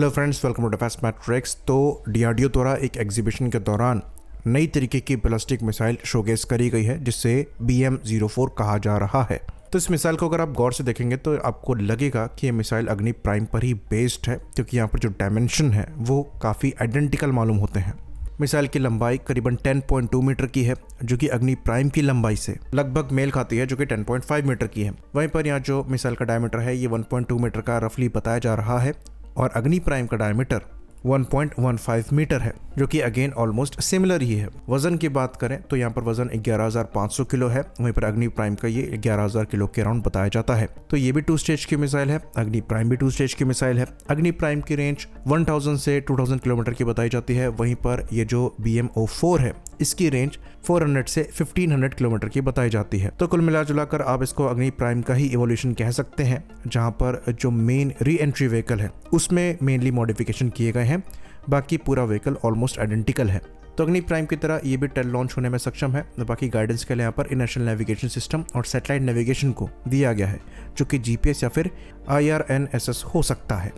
Hello friends, welcome to defence matrix. तो DRDO द्वारा एक एग्जीबिशन के दौरान नई तरीके की बैलिस्टिक मिसाइल शोकेस करी गई है जिसे BM-04 कहा जा रहा है। तो इस मिसाइल को अगर आप गौर से देखेंगे तो आपको लगेगा कि ये मिसाइल अग्नि प्राइम पर ही बेस्ड है, क्योंकि यहाँ पर जो डायमेंशन है वो काफ़ी आइडेंटिकल मालूम होते हैं। मिसाइल की लंबाई करीबन 10.2 मीटर की है, जो कि अग्नि प्राइम की लंबाई से लगभग मेल खाती है, जो कि 10.5 मीटर की है। वहीं पर यहाँ जो मिसाइल का डायमीटर है ये 1.2 मीटर का रफली बताया जा रहा है और अग्नि प्राइम का डायमीटर 1.15 मीटर है, जो कि अगेन ऑलमोस्ट सिमिलर ही है। वजन की बात करें तो यहाँ पर वजन 11,500 किलो है, वहीं पर अग्नि प्राइम का ये 11,000 किलो के अराउंड बताया जाता है। तो ये भी 2 स्टेज की मिसाइल है, अग्नि प्राइम भी 2 स्टेज की मिसाइल है। अग्नि प्राइम की रेंज 1000 से 2000 किलोमीटर की बताई जाती है, वहीं पर ये जो BM-04 है इसकी रेंज 400 से 1500 किलोमीटर की बताई जाती है। तो कुल मिला कर आप इसको अग्नि प्राइम का ही इवोल्यूशन कह सकते हैं, जहां पर जो मेन री एंट्री व्हीकल है उसमें मेनली मॉडिफिकेशन किए गए हैं, बाकी पूरा व्हीकल ऑलमोस्ट आइडेंटिकल है। तो अग्नि प्राइम की तरह ये भी टेल लॉन्च होने में सक्षम है। बाकी गाइडेंस के लिए यहाँ पर इनर्शियल नेविगेशन सिस्टम और सैटेलाइट नेविगेशन को दिया गया है, जो कि GPS या फिर IRNSS हो सकता है।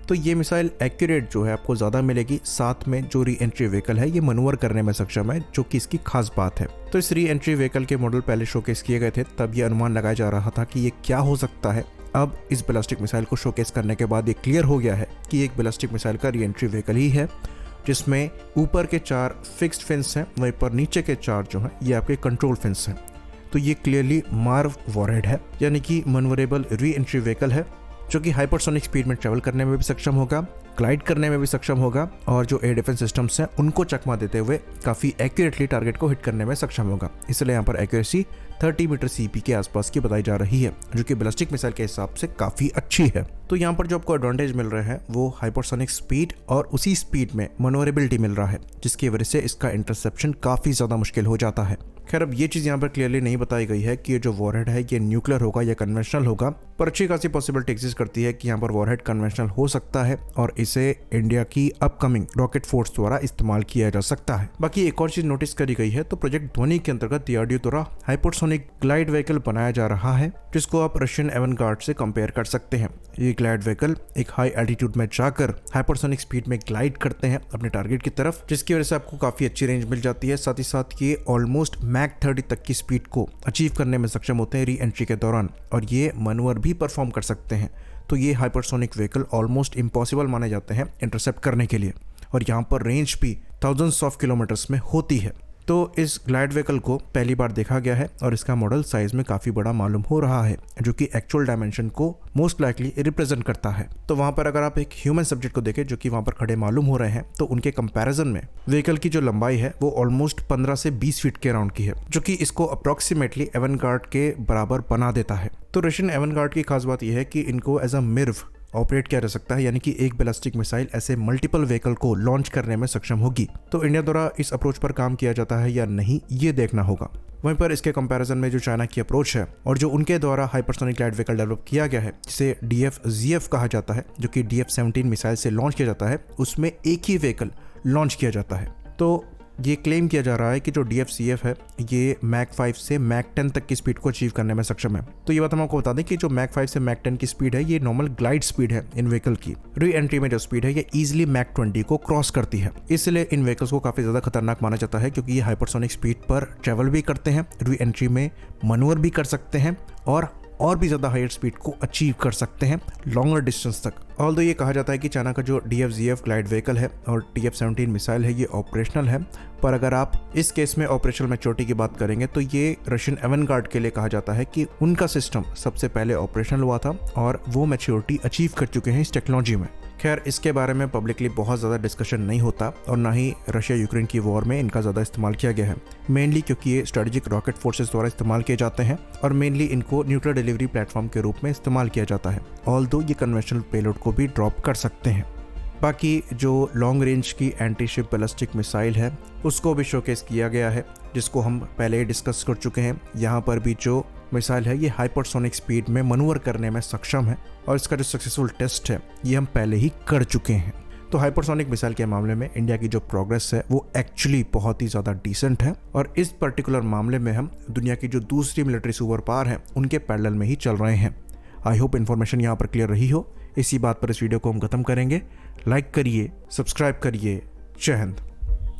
तो ये मिसाइल एक्यूरेट जो है आपको ज़्यादा मिलेगी, साथ में जो री एंट्री व्हीकल है ये मनूवर करने में सक्षम है, जो कि इसकी खास बात है। तो इस री एंट्री व्हीकल के मॉडल पहले शोकेस किए गए थे, तब ये अनुमान लगाया जा रहा था कि ये क्या हो सकता है। अब इस बैलिस्टिक मिसाइल को शोकेस करने के बाद ये क्लियर हो गया है कि एक बैलिस्टिक मिसाइल का री एंट्री व्हीकल ही है, जिसमें ऊपर के 4 फिक्स्ड फिन्स हैं, वहीं पर नीचे के 4 जो हैं ये आपके कंट्रोल फिन्स हैं। तो ये क्लियरली मार्व वॉरहेड है, यानी कि मनूवरेबल री एंट्री व्हीकल है, जो कि हाइपरसोनिक स्पीड में ट्रैवल करने में भी सक्षम होगा, ग्लाइड करने में भी सक्षम होगा और जो एयर डिफेंस सिस्टम्स हैं उनको चकमा देते हुए काफ़ी एक्यूरेटली टारगेट को हिट करने में सक्षम होगा। इसलिए यहाँ पर एक्यूरेसी 30 मीटर CP के आसपास की बताई जा रही है, जो कि बैलिस्टिक मिसाइल के हिसाब से काफ़ी अच्छी है। तो यहाँ पर जो आपको एडवांटेज मिल रहे हैं वो हाइपरसोनिक स्पीड और उसी स्पीड में मनोवरेबिलिटी मिल रहा है, जिसकी वजह से इसका इंटरसेप्शन काफ़ी ज़्यादा मुश्किल हो जाता है। खैर, अब ये चीज़ यहाँ पर क्लियरली नहीं बताई गई है कि ये जो वॉरहेड है ये न्यूक्लियर होगा या कन्वेंशनल होगा, पर अच्छी खासी पॉसिबिलिटी एग्जिस्ट करती है कि यहाँ पर वॉरहेड कन्वेंशनल हो सकता है और इसे इंडिया की अपकमिंग रॉकेट फोर्स द्वारा इस्तेमाल किया जा सकता है। बाकी एक और चीज नोटिस करी गई है, तो प्रोजेक्ट ध्वनि के अंतर्गत डीआरडीओ द्वारा हाइपरसोनिक ग्लाइड व्हीकल बनाया जा रहा है, जिसको आप रशियन एवनगार्ड से कंपेयर कर सकते हैं। ये ग्लाइड व्हीकल एक हाई एल्टीट्यूड में जाकर हाइपरसोनिक स्पीड में ग्लाइड करते हैं अपने टारगेट की तरफ, जिसकी वजह से आपको काफी अच्छी रेंज मिल जाती है। साथ ही साथ ये ऑलमोस्ट मैक 30 तक की स्पीड को अचीव करने में सक्षम होते हैं री एंट्री के दौरान, और ये मनूवर भी परफॉर्म कर सकते हैं। तो ये हाइपरसोनिक व्हीकल ऑलमोस्ट इम्पॉसिबल माने जाते हैं इंटरसेप्ट करने के लिए, और यहाँ पर रेंज भी थाउजेंड्स ऑफ किलोमीटर्स में होती है। तो इस ग्लाइड व्हीकल को पहली बार देखा गया है और इसका मॉडल साइज में काफी बड़ा मालूम हो रहा है, जो कि एक्चुअल डायमेंशन को मोस्ट लाइकली रिप्रेजेंट करता है। तो वहां पर अगर आप एक ह्यूमन सब्जेक्ट को देखें जो कि वहां पर खड़े मालूम हो रहे हैं, तो उनके कंपैरिजन में व्हीकल की जो लंबाई है वो ऑलमोस्ट 15 से 20 फीट के अराउंड की है, जो कि इसको अप्रोक्सीमेटली एवनगार्ड के बराबर बना देता है। तो रशियन एवनगार्ड की खास बात यह है कि इनको एज अ मिर्व ऑपरेट किया जा सकता है, यानी कि एक बैलिस्टिक मिसाइल ऐसे मल्टीपल व्हीकल को लॉन्च करने में सक्षम होगी। तो इंडिया द्वारा इस अप्रोच पर काम किया जाता है या नहीं, ये देखना होगा। वहीं पर इसके कंपैरिजन में जो चाइना की अप्रोच है और जो उनके द्वारा हाइपरसोनिक ग्लाइड व्हीकल डेवलप किया गया है, जिसे DF-ZF कहा जाता है, जो कि DF-17 मिसाइल से लॉन्च किया जाता है, उसमें एक ही व्हीकल लॉन्च किया जाता है। तो ये क्लेम किया जा रहा है कि जो DF-CF है ये मैक 5 से मैक 10 तक की स्पीड को अचीव करने में सक्षम है। तो ये बात हम आपको बता दें कि जो मैक 5 से मैक 10 की स्पीड है ये नॉर्मल ग्लाइड स्पीड है इन व्हीकल की। री एंट्री में जो स्पीड है ये इजीली मैक 20 को क्रॉस करती है, इसलिए इन व्हीकल्स को काफी ज्यादा खतरनाक माना जाता है, क्योंकि ये हाइपरसोनिक स्पीड पर ट्रेवल भी करते हैं, री एंट्री में मनूवर भी कर सकते हैं और भी ज़्यादा हायर स्पीड को अचीव कर सकते हैं लॉन्गर डिस्टेंस तक। ऑल्दो ये कहा जाता है कि चाइना का जो DF-ZF ग्लाइड व्हीकल है और DF-17 मिसाइल है ये ऑपरेशनल है, पर अगर आप इस केस में ऑपरेशनल मैच्योरिटी की बात करेंगे तो ये रशियन एवनगार्ड के लिए कहा जाता है कि उनका सिस्टम सबसे पहले ऑपरेशनल हुआ था और वो मैच्योरिटी अचीव कर चुके हैं इस टेक्नोलॉजी में। खैर, इसके बारे में पब्लिकली बहुत ज़्यादा डिस्कशन नहीं होता और ना ही रशिया यूक्रेन की वॉर में इनका ज़्यादा इस्तेमाल किया गया है, मेनली क्योंकि ये स्ट्रेटेजिक रॉकेट फोर्सेस द्वारा इस्तेमाल किए जाते हैं और मेनली इनको न्यूक्लियर डिलीवरी प्लेटफॉर्म के रूप में इस्तेमाल किया जाता है, ऑल्दो ये कन्वेंशनल पेलोड को भी ड्रॉप कर सकते हैं। बाकी जो लॉन्ग रेंज की एंटी शिप बैलिस्टिक मिसाइल है उसको भी शोकेस किया गया है, जिसको हम पहले ही डिस्कस कर चुके हैं। यहाँ पर भी जो मिसाइल है ये हाइपरसोनिक स्पीड में मनूवर करने में सक्षम है और इसका जो सक्सेसफुल टेस्ट है ये हम पहले ही कर चुके हैं। तो हाइपरसोनिक मिसाइल के मामले में इंडिया की जो प्रोग्रेस है वो एक्चुअली बहुत ही ज़्यादा डिसेंट है और इस पर्टिकुलर मामले में हम दुनिया की जो दूसरी मिलिट्री सुपर पावर है उनके पैरेलल में ही चल रहे हैं। आई होप इन्फॉर्मेशन यहाँ पर क्लियर रही हो। इसी बात पर इस वीडियो को हम खत्म करेंगे। लाइक करिए, सब्सक्राइब करिए। जय हिंद।